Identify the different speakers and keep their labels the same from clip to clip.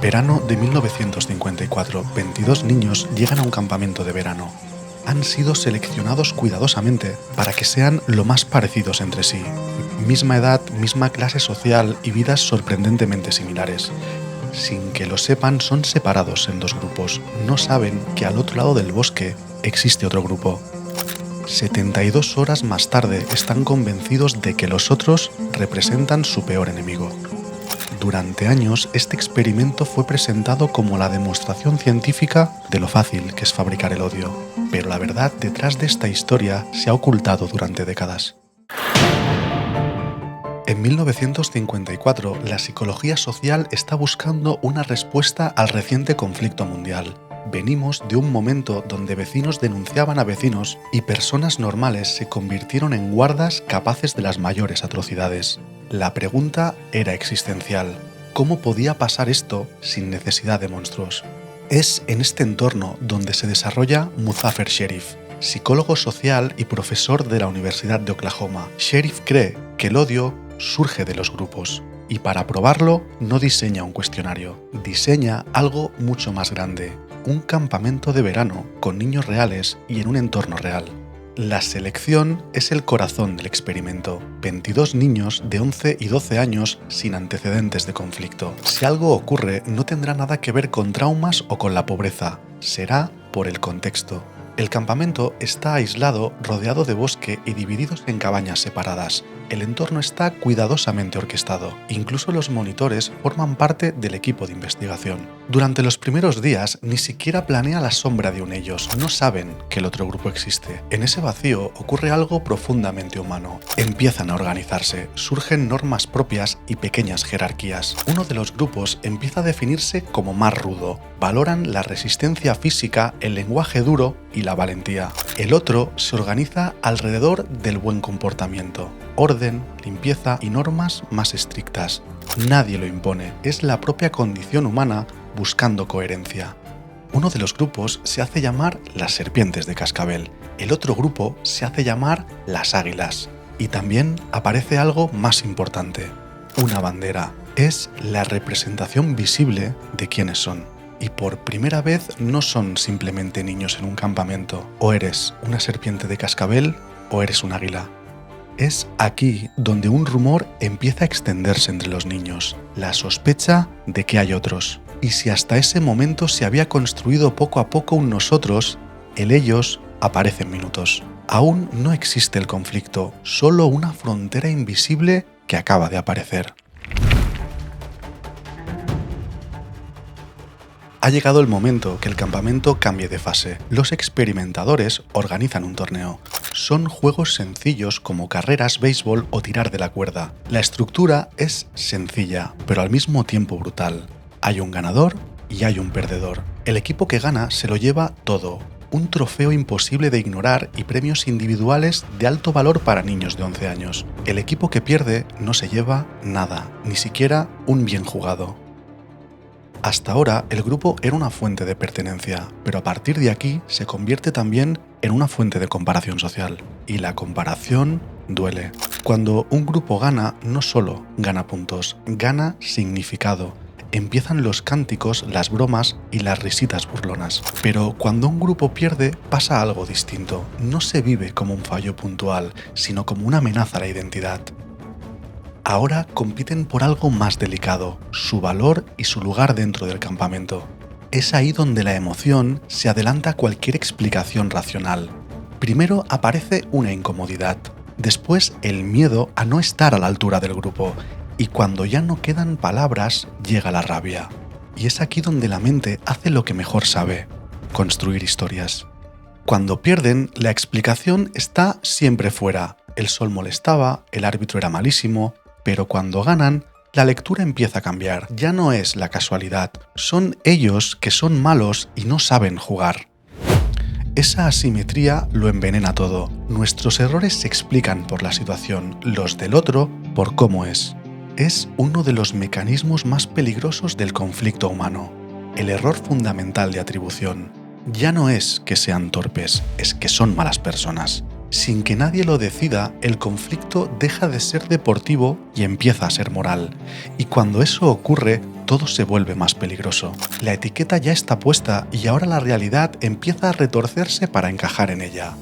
Speaker 1: Verano de 1954. 22 niños llegan a un campamento de verano. Han sido seleccionados cuidadosamente para que sean lo más parecidos entre sí. Misma edad, misma clase social y vidas sorprendentemente similares. Sin que lo sepan, son separados en dos grupos. No saben que al otro lado del bosque existe otro grupo. 72 horas más tarde están convencidos de que los otros representan su peor enemigo. Durante años, este experimento fue presentado como la demostración científica de lo fácil que es fabricar el odio, pero la verdad detrás de esta historia se ha ocultado durante décadas. En 1954, la psicología social está buscando una respuesta al reciente conflicto mundial. Venimos de un momento donde vecinos denunciaban a vecinos y personas normales se convirtieron en guardas capaces de las mayores atrocidades. La pregunta era existencial. ¿Cómo podía pasar esto sin necesidad de monstruos? Es en este entorno donde se desarrolla Muzaffer Sherif, psicólogo social y profesor de la Universidad de Oklahoma. Sherif cree que el odio surge de los grupos y para probarlo no diseña un cuestionario, diseña algo mucho más grande, un campamento de verano con niños reales y en un entorno real. La selección es el corazón del experimento. 22 niños de 11 y 12 años sin antecedentes de conflicto. Si algo ocurre, no tendrá nada que ver con traumas o con la pobreza, será por el contexto. El campamento está aislado, rodeado de bosque y divididos en cabañas separadas. El entorno está cuidadosamente orquestado. Incluso los monitores forman parte del equipo de investigación. Durante los primeros días ni siquiera planea la sombra de un ellos. No saben que el otro grupo existe. En ese vacío ocurre algo profundamente humano. Empiezan a organizarse, surgen normas propias y pequeñas jerarquías. Uno de los grupos empieza a definirse como más rudo. Valoran la resistencia física, el lenguaje duro y la valentía. El otro se organiza alrededor del buen comportamiento. Orden, limpieza y normas más estrictas. Nadie lo impone, es la propia condición humana buscando coherencia. Uno de los grupos se hace llamar las serpientes de cascabel, el otro grupo se hace llamar las águilas. Y también aparece algo más importante, una bandera. Es la representación visible de quiénes son. Y por primera vez no son simplemente niños en un campamento. O eres una serpiente de cascabel o eres un águila. Es aquí donde un rumor empieza a extenderse entre los niños, la sospecha de que hay otros. Y si hasta ese momento se había construido poco a poco un nosotros, el ellos aparece en minutos. Aún no existe el conflicto, solo una frontera invisible que acaba de aparecer. Ha llegado el momento que el campamento cambie de fase. Los experimentadores organizan un torneo. Son juegos sencillos como carreras, béisbol o tirar de la cuerda. La estructura es sencilla, pero al mismo tiempo brutal. Hay un ganador y hay un perdedor. El equipo que gana se lo lleva todo. Un trofeo imposible de ignorar y premios individuales de alto valor para niños de 11 años. El equipo que pierde no se lleva nada, ni siquiera un bien jugado. Hasta ahora, el grupo era una fuente de pertenencia, pero a partir de aquí se convierte también en una fuente de comparación social. Y la comparación duele. Cuando un grupo gana, no solo gana puntos, gana significado. Empiezan los cánticos, las bromas y las risitas burlonas. Pero cuando un grupo pierde, pasa algo distinto. No se vive como un fallo puntual, sino como una amenaza a la identidad. Ahora compiten por algo más delicado, su valor y su lugar dentro del campamento. Es ahí donde la emoción se adelanta a cualquier explicación racional. Primero aparece una incomodidad, después el miedo a no estar a la altura del grupo, y cuando ya no quedan palabras, llega la rabia. Y es aquí donde la mente hace lo que mejor sabe, construir historias. Cuando pierden, la explicación está siempre fuera. El sol molestaba, el árbitro era malísimo. Pero cuando ganan, la lectura empieza a cambiar. Ya no es la casualidad, son ellos que son malos y no saben jugar. Esa asimetría lo envenena todo. Nuestros errores se explican por la situación, los del otro por cómo es. Es uno de los mecanismos más peligrosos del conflicto humano. El error fundamental de atribución. Ya no es que sean torpes, es que son malas personas. Sin que nadie lo decida, el conflicto deja de ser deportivo y empieza a ser moral. Y cuando eso ocurre, todo se vuelve más peligroso. La etiqueta ya está puesta y ahora la realidad empieza a retorcerse para encajar en ella.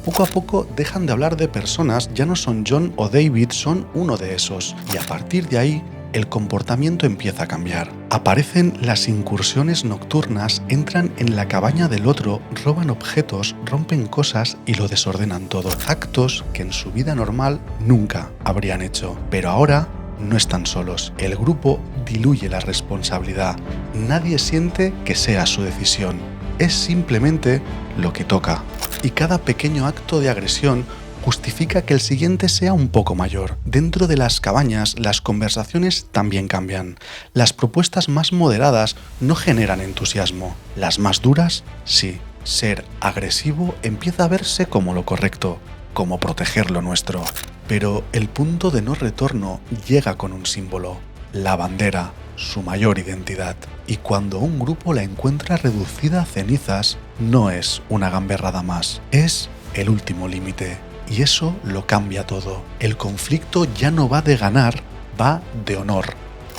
Speaker 1: Poco a poco dejan de hablar de personas, ya no son John o David, son uno de esos, y a partir de ahí el comportamiento empieza a cambiar. Aparecen las incursiones nocturnas, entran en la cabaña del otro, roban objetos, rompen cosas y lo desordenan todo. Actos que en su vida normal nunca habrían hecho. Pero ahora no están solos. El grupo diluye la responsabilidad. Nadie siente que sea su decisión. Es simplemente lo que toca. Y cada pequeño acto de agresión justifica que el siguiente sea un poco mayor. Dentro de las cabañas, las conversaciones también cambian. Las propuestas más moderadas no generan entusiasmo. Las más duras, sí. Ser agresivo empieza a verse como lo correcto, como proteger lo nuestro. Pero el punto de no retorno llega con un símbolo: la bandera, su mayor identidad. Y cuando un grupo la encuentra reducida a cenizas, no es una gamberrada más, es el último límite. Y eso lo cambia todo. El conflicto ya no va de ganar, va de honor.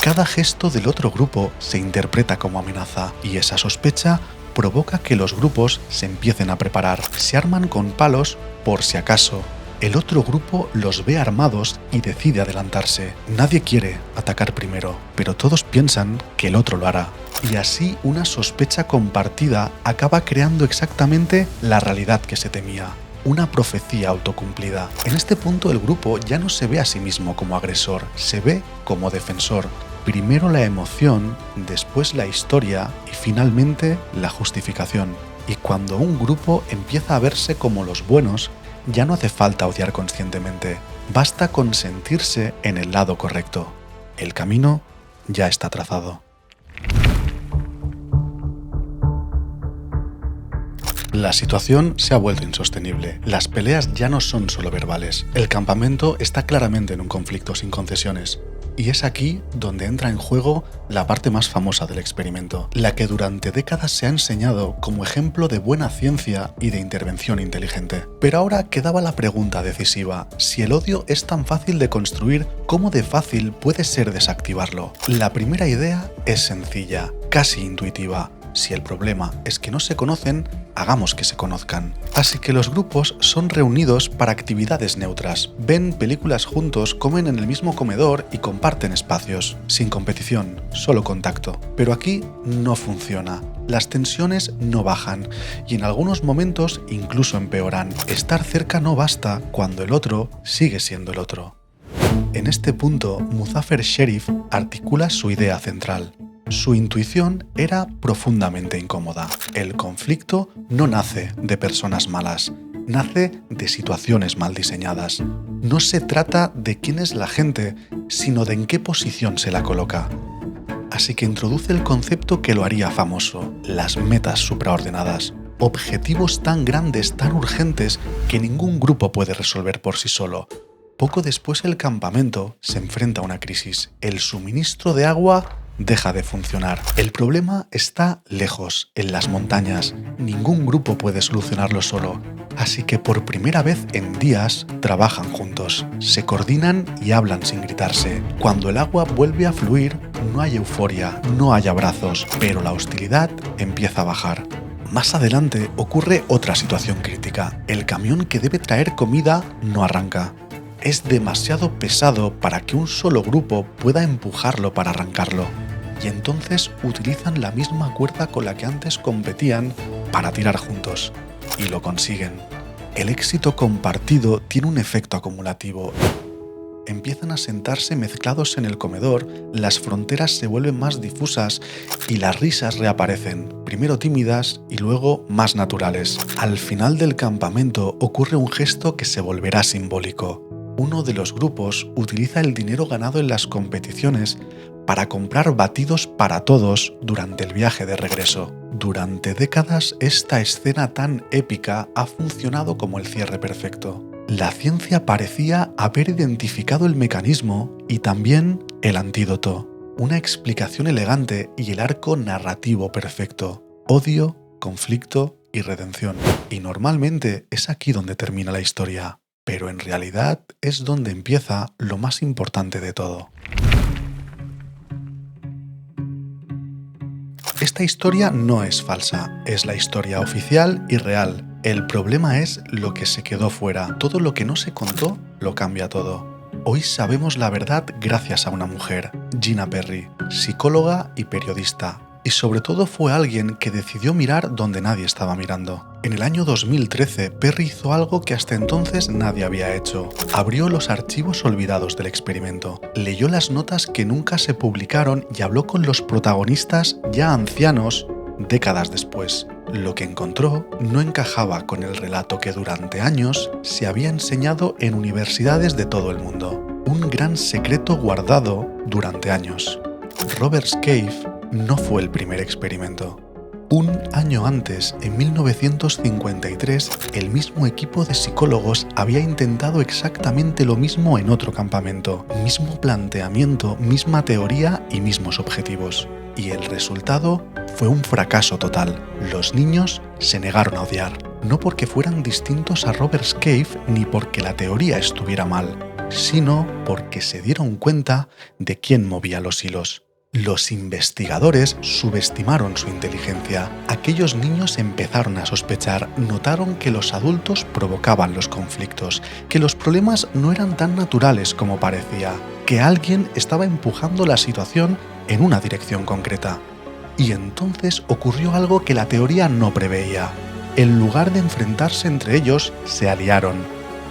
Speaker 1: Cada gesto del otro grupo se interpreta como amenaza y esa sospecha provoca que los grupos se empiecen a preparar. Se arman con palos por si acaso. El otro grupo los ve armados y decide adelantarse. Nadie quiere atacar primero, pero todos piensan que el otro lo hará. Y así una sospecha compartida acaba creando exactamente la realidad que se temía. Una profecía autocumplida. En este punto el grupo ya no se ve a sí mismo como agresor, se ve como defensor. Primero la emoción, después la historia y finalmente la justificación. Y cuando un grupo empieza a verse como los buenos, ya no hace falta odiar conscientemente, basta con sentirse en el lado correcto. El camino ya está trazado. La situación se ha vuelto insostenible. Las peleas ya no son solo verbales. El campamento está claramente en un conflicto sin concesiones. Y es aquí donde entra en juego la parte más famosa del experimento, la que durante décadas se ha enseñado como ejemplo de buena ciencia y de intervención inteligente. Pero ahora quedaba la pregunta decisiva: si el odio es tan fácil de construir, ¿cómo de fácil puede ser desactivarlo? La primera idea es sencilla, casi intuitiva. Si el problema es que no se conocen, hagamos que se conozcan. Así que los grupos son reunidos para actividades neutras. Ven películas juntos, comen en el mismo comedor y comparten espacios. Sin competición, solo contacto. Pero aquí no funciona. Las tensiones no bajan y en algunos momentos incluso empeoran. Estar cerca no basta cuando el otro sigue siendo el otro. En este punto, Muzaffer Sherif articula su idea central. Su intuición era profundamente incómoda. El conflicto no nace de personas malas, nace de situaciones mal diseñadas. No se trata de quién es la gente, sino de en qué posición se la coloca. Así que introduce el concepto que lo haría famoso: las metas supraordenadas. Objetivos tan grandes, tan urgentes, que ningún grupo puede resolver por sí solo. Poco después el campamento se enfrenta a una crisis. El suministro de agua deja de funcionar. El problema está lejos, en las montañas. Ningún grupo puede solucionarlo solo. Así que por primera vez en días trabajan juntos. Se coordinan y hablan sin gritarse. Cuando el agua vuelve a fluir, no hay euforia, no hay abrazos, pero la hostilidad empieza a bajar. Más adelante ocurre otra situación crítica. El camión que debe traer comida no arranca. Es demasiado pesado para que un solo grupo pueda empujarlo para arrancarlo. Y entonces utilizan la misma cuerda con la que antes competían para tirar juntos. Y lo consiguen. El éxito compartido tiene un efecto acumulativo. Empiezan a sentarse mezclados en el comedor, las fronteras se vuelven más difusas y las risas reaparecen, primero tímidas y luego más naturales. Al final del campamento ocurre un gesto que se volverá simbólico. Uno de los grupos utiliza el dinero ganado en las competiciones para comprar batidos para todos durante el viaje de regreso. Durante décadas, esta escena tan épica ha funcionado como el cierre perfecto. La ciencia parecía haber identificado el mecanismo y también el antídoto. Una explicación elegante y el arco narrativo perfecto. Odio, conflicto y redención. Y normalmente es aquí donde termina la historia. Pero en realidad es donde empieza lo más importante de todo. Esta historia no es falsa, es la historia oficial y real. El problema es lo que se quedó fuera. Todo lo que no se contó lo cambia todo. Hoy sabemos la verdad gracias a una mujer, Gina Perry, psicóloga y periodista. Y sobre todo fue alguien que decidió mirar donde nadie estaba mirando. En el año 2013, Perry hizo algo que hasta entonces nadie había hecho. Abrió los archivos olvidados del experimento, leyó las notas que nunca se publicaron y habló con los protagonistas ya ancianos décadas después. Lo que encontró no encajaba con el relato que durante años se había enseñado en universidades de todo el mundo. Un gran secreto guardado durante años. Robert's Cave no fue el primer experimento. Un año antes, en 1953, el mismo equipo de psicólogos había intentado exactamente lo mismo en otro campamento. Mismo planteamiento, misma teoría y mismos objetivos. Y el resultado fue un fracaso total. Los niños se negaron a odiar. No porque fueran distintos a Robert's Cave ni porque la teoría estuviera mal, sino porque se dieron cuenta de quién movía los hilos. Los investigadores subestimaron su inteligencia. Aquellos niños empezaron a sospechar, notaron que los adultos provocaban los conflictos, que los problemas no eran tan naturales como parecía, que alguien estaba empujando la situación en una dirección concreta. Y entonces ocurrió algo que la teoría no preveía. En lugar de enfrentarse entre ellos, se aliaron.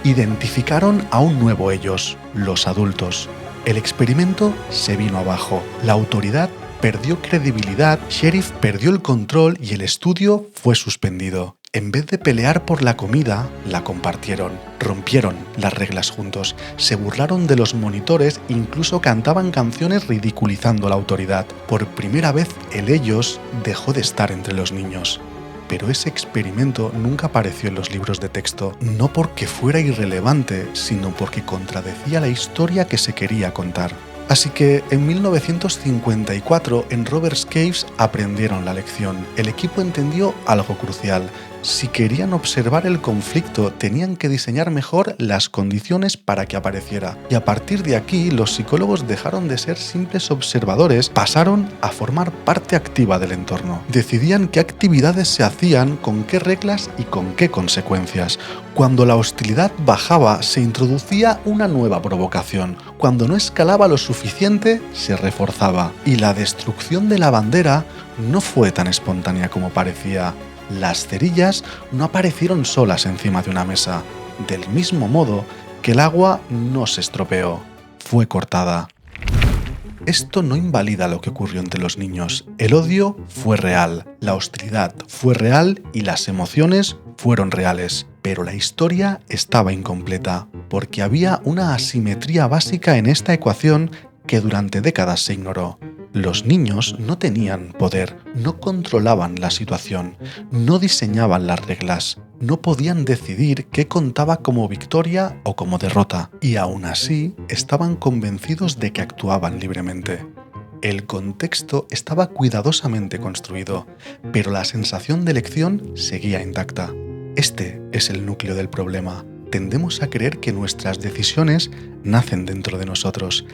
Speaker 1: Identificaron a un nuevo ellos, los adultos. El experimento se vino abajo, la autoridad perdió credibilidad, Sheriff perdió el control y el estudio fue suspendido. En vez de pelear por la comida, la compartieron, rompieron las reglas juntos, se burlaron de los monitores e incluso cantaban canciones ridiculizando la autoridad. Por primera vez el ellos dejó de estar entre los niños. Pero ese experimento nunca apareció en los libros de texto, no porque fuera irrelevante, sino porque contradecía la historia que se quería contar. Así que en 1954 en Robert's Caves aprendieron la lección. El equipo entendió algo crucial. Si querían observar el conflicto, tenían que diseñar mejor las condiciones para que apareciera. Y a partir de aquí, los psicólogos dejaron de ser simples observadores, pasaron a formar parte activa del entorno. Decidían qué actividades se hacían, con qué reglas y con qué consecuencias. Cuando la hostilidad bajaba, se introducía una nueva provocación. Cuando no escalaba lo suficiente, se reforzaba. Y la destrucción de la bandera no fue tan espontánea como parecía. Las cerillas no aparecieron solas encima de una mesa, del mismo modo que el agua no se estropeó, fue cortada. Esto no invalida lo que ocurrió entre los niños. El odio fue real, la hostilidad fue real y las emociones fueron reales. Pero la historia estaba incompleta, porque había una asimetría básica en esta ecuación que durante décadas se ignoró. Los niños no tenían poder, no controlaban la situación, no diseñaban las reglas, no podían decidir qué contaba como victoria o como derrota, y aún así estaban convencidos de que actuaban libremente. El contexto estaba cuidadosamente construido, pero la sensación de elección seguía intacta. Este es el núcleo del problema. Tendemos a creer que nuestras decisiones nacen dentro de nosotros,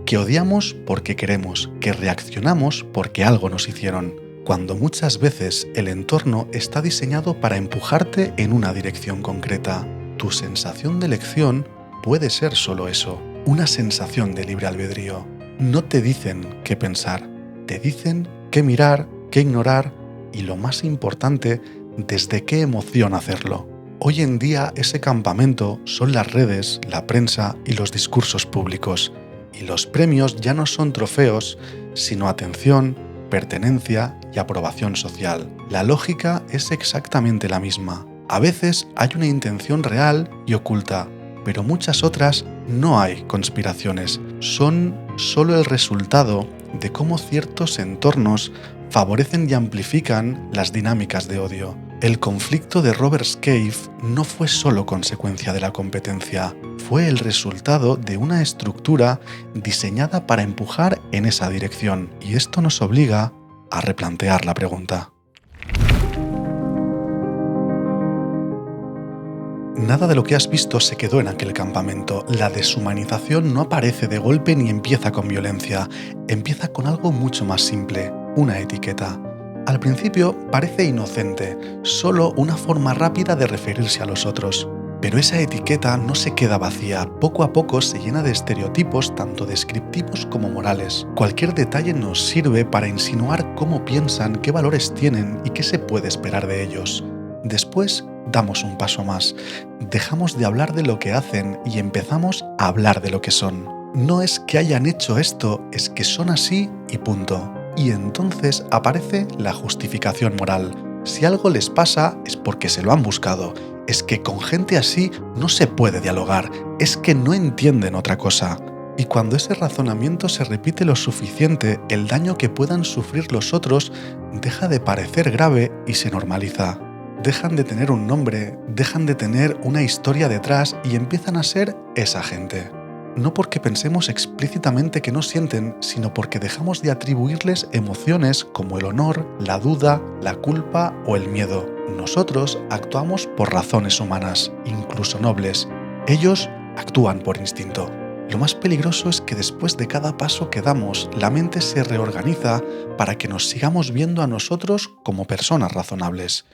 Speaker 1: que odiamos porque queremos, que reaccionamos porque algo nos hicieron, cuando muchas veces el entorno está diseñado para empujarte en una dirección concreta. Tu sensación de elección puede ser solo eso, una sensación de libre albedrío. No te dicen qué pensar, te dicen qué mirar, qué ignorar y, lo más importante, desde qué emoción hacerlo. Hoy en día ese campamento son las redes, la prensa y los discursos públicos. Y los premios ya no son trofeos, sino atención, pertenencia y aprobación social. La lógica es exactamente la misma. A veces hay una intención real y oculta, pero muchas otras no hay conspiraciones. Son solo el resultado de cómo ciertos entornos favorecen y amplifican las dinámicas de odio. El conflicto de Robert's Cave no fue solo consecuencia de la competencia, fue el resultado de una estructura diseñada para empujar en esa dirección, y esto nos obliga a replantear la pregunta. Nada de lo que has visto se quedó en aquel campamento. La deshumanización no aparece de golpe ni empieza con violencia, empieza con algo mucho más simple, una etiqueta. Al principio parece inocente, solo una forma rápida de referirse a los otros. Pero esa etiqueta no se queda vacía, poco a poco se llena de estereotipos tanto descriptivos como morales. Cualquier detalle nos sirve para insinuar cómo piensan, qué valores tienen y qué se puede esperar de ellos. Después damos un paso más, dejamos de hablar de lo que hacen y empezamos a hablar de lo que son. No es que hayan hecho esto, es que son así y punto. Y entonces aparece la justificación moral. Si algo les pasa es porque se lo han buscado. Es que con gente así no se puede dialogar, es que no entienden otra cosa. Y cuando ese razonamiento se repite lo suficiente, el daño que puedan sufrir los otros deja de parecer grave y se normaliza. Dejan de tener un nombre, dejan de tener una historia detrás y empiezan a ser esa gente. No porque pensemos explícitamente que no sienten, sino porque dejamos de atribuirles emociones como el honor, la duda, la culpa o el miedo. Nosotros actuamos por razones humanas, incluso nobles. Ellos actúan por instinto. Lo más peligroso es que después de cada paso que damos, la mente se reorganiza para que nos sigamos viendo a nosotros como personas razonables.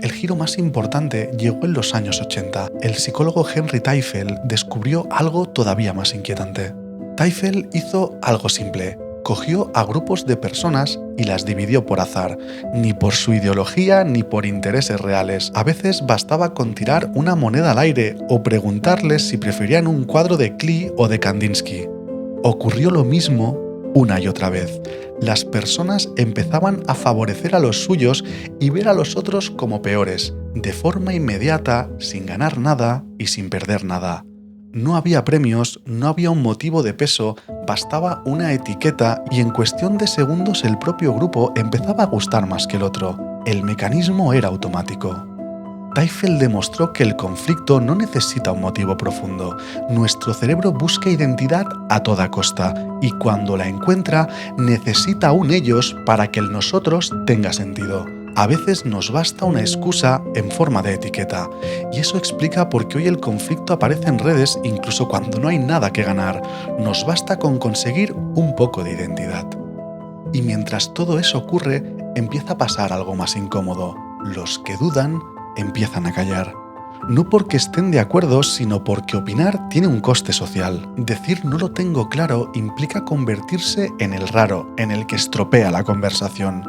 Speaker 1: El giro más importante llegó en los años 80. El psicólogo Henry Teifel descubrió algo todavía más inquietante. Teifel hizo algo simple. Cogió a grupos de personas y las dividió por azar, ni por su ideología ni por intereses reales. A veces bastaba con tirar una moneda al aire o preguntarles si preferían un cuadro de Klee o de Kandinsky. Ocurrió lo mismo una y otra vez. Las personas empezaban a favorecer a los suyos y ver a los otros como peores, de forma inmediata, sin ganar nada y sin perder nada. No había premios, no había un motivo de peso, bastaba una etiqueta y en cuestión de segundos el propio grupo empezaba a gustar más que el otro. El mecanismo era automático. Teifel demostró que el conflicto no necesita un motivo profundo. Nuestro cerebro busca identidad a toda costa y cuando la encuentra necesita un ellos para que el nosotros tenga sentido. A veces nos basta una excusa en forma de etiqueta, y eso explica por qué hoy el conflicto aparece en redes incluso cuando no hay nada que ganar. Nos basta con conseguir un poco de identidad. Y mientras todo eso ocurre, empieza a pasar algo más incómodo. Los que dudan empiezan a callar. No porque estén de acuerdo, sino porque opinar tiene un coste social. Decir no lo tengo claro implica convertirse en el raro, en el que estropea la conversación.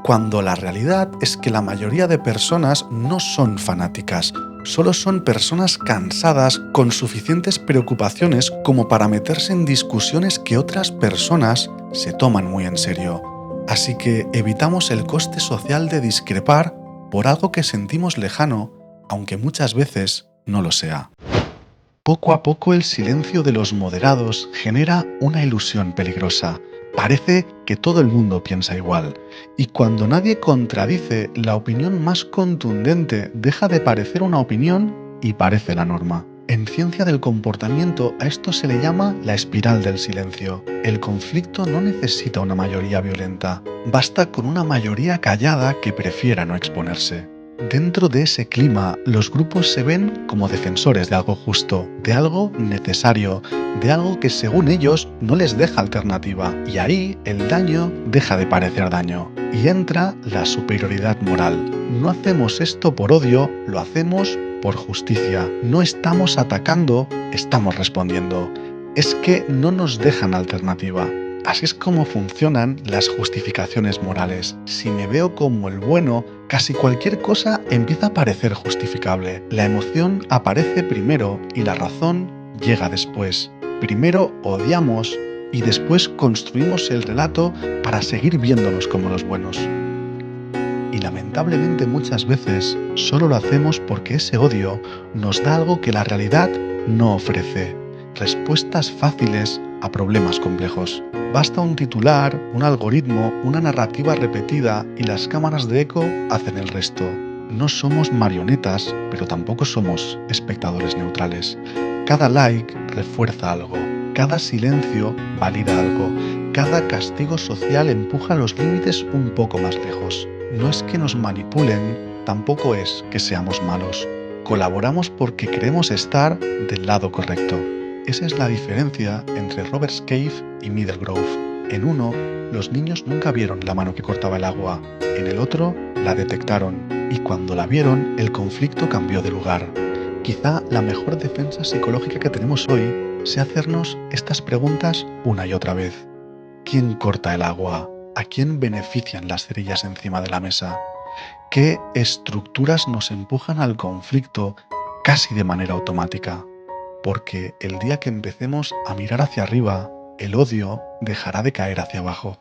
Speaker 1: Cuando la realidad es que la mayoría de personas no son fanáticas, solo son personas cansadas con suficientes preocupaciones como para meterse en discusiones que otras personas se toman muy en serio. Así que evitamos el coste social de discrepar por algo que sentimos lejano, aunque muchas veces no lo sea. Poco a poco el silencio de los moderados genera una ilusión peligrosa. Parece que todo el mundo piensa igual, y cuando nadie contradice, la opinión más contundente deja de parecer una opinión y parece la norma. En ciencia del comportamiento a esto se le llama la espiral del silencio. El conflicto no necesita una mayoría violenta, basta con una mayoría callada que prefiera no exponerse. Dentro de ese clima, los grupos se ven como defensores de algo justo, de algo necesario, de algo que según ellos no les deja alternativa. Y ahí el daño deja de parecer daño. Y entra la superioridad moral. No hacemos esto por odio, lo hacemos por justicia. No estamos atacando, estamos respondiendo. Es que no nos dejan alternativa. Así es como funcionan las justificaciones morales. Si me veo como el bueno, casi cualquier cosa empieza a parecer justificable. La emoción aparece primero y la razón llega después. Primero odiamos y después construimos el relato para seguir viéndonos como los buenos. Y lamentablemente muchas veces solo lo hacemos porque ese odio nos da algo que la realidad no ofrece. Respuestas fáciles a problemas complejos. Basta un titular, un algoritmo, una narrativa repetida y las cámaras de eco hacen el resto. No somos marionetas, pero tampoco somos espectadores neutrales. Cada like refuerza algo, cada silencio valida algo, cada castigo social empuja los límites un poco más lejos. No es que nos manipulen, tampoco es que seamos malos. Colaboramos porque queremos estar del lado correcto. Esa es la diferencia entre Robert Scaife y Middlegrove. En uno, los niños nunca vieron la mano que cortaba el agua, en el otro la detectaron y cuando la vieron el conflicto cambió de lugar. Quizá la mejor defensa psicológica que tenemos hoy sea hacernos estas preguntas una y otra vez. ¿Quién corta el agua? ¿A quién benefician las cerillas encima de la mesa? ¿Qué estructuras nos empujan al conflicto casi de manera automática? Porque el día que empecemos a mirar hacia arriba, el odio dejará de caer hacia abajo.